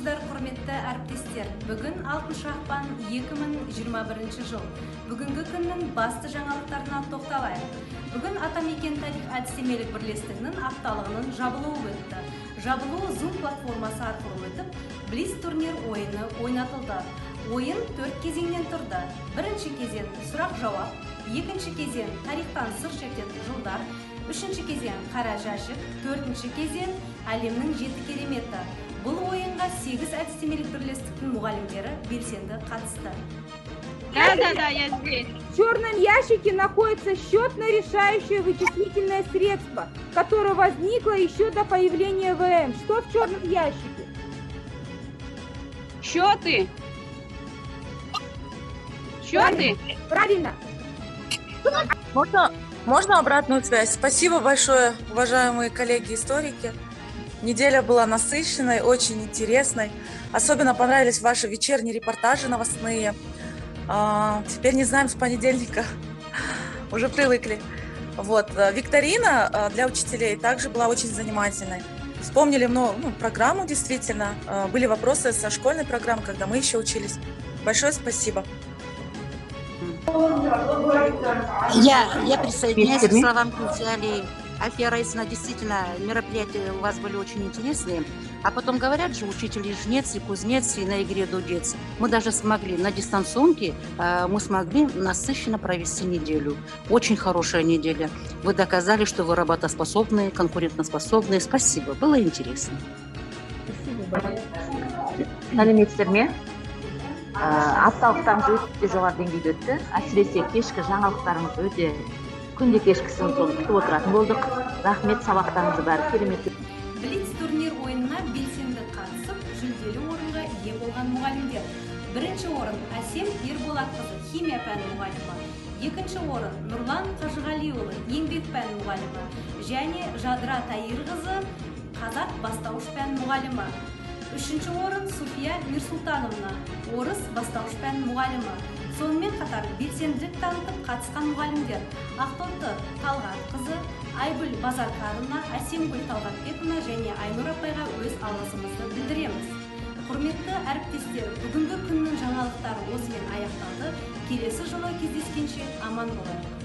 Армысыздар, құрметті әріптестер. Бүгін 6 ақпан 2021 жыл. Бүгінгі күннің басты жаңалықтарына тоқталайық. Бүгін Атамекен тарих әдістемелік бірлестігінің апталығының жабылуы өтті. Жабылуы Zoom платформасы арқылы өтіп, Блиц турнир ойыны ойнатылды. Ойын 4 кезеңнен тұрды. Бірінші кезең сұрақ-жауап, екінші кезең тарихтан сыр шертетін жылдар, үшінші кезең қара жәшік, төртінші кезең әлемнің 7 кереметі. Бұл ойынға 8 әдістемелік бірлестіктің мұғалімдері белсенді қатысты. Да, я здесь. В черном ящике находится счетно-решающее вычислительное средство, которое возникло еще до появления ВМ. Что в черном ящике? Счеты. Правильно. Можно обратную связь? Спасибо большое, уважаемые коллеги-историки. Неделя была насыщенной, очень интересной. Особенно понравились ваши вечерние репортажи новостные. Теперь не знаем с понедельника. Уже привыкли. Вот. Викторина для учителей также была очень занимательной. Вспомнили программу действительно. Были вопросы со школьной программы, когда мы еще учились. Большое спасибо. Я присоединяюсь к словам Кузяли. Альфия Раисовна, действительно, мероприятия у вас были очень интересные. А потом говорят же, учитель и жнец, и кузнец, и на игре дудец. Мы даже смогли на дистанционке, мы смогли насыщенно провести неделю. Очень хорошая неделя. Вы доказали, что вы работоспособные, конкурентоспособные. Спасибо, было интересно. Сәлеметсіздер ме? Апталықтарымыз өте жоғары деңгейде өтті. Әсіресе кешкі жаңалықтарымыз өте күнде кешкісін күтіп отыратын болдық. Рахмет, сабақтарыңыз бәрі керемет. Блиц турнир ойынына белсенді қатысып, жүлделі орынға ие болған мұғалімдер. Бірінші орын Әсем Ерболатқызы, химия пәні мұғалімі. Екінші орын Нұрлан Қажығалиұлы, еңбек пәні мұғалімі. Және Жадыра Тайырқызы, қазақ бастауыш пән мұғалімі. Үшінші орын Суфия Мирсултановна, орыс бастауыш пән мұғалімі. Сонымен қатар белсенділік танытып қатысқан мұғалімдер Ақтоты Талғатқызы, Айгүл Базаркарына, Әсемгүл Талғатбекова және Айнұр апайға өз алғысымызды білдіреміз. Құрметті әріптестер, бүгінгі күннің жаңалықтары осымен аяқталды. Келесі жылы кездескенше аман болайық.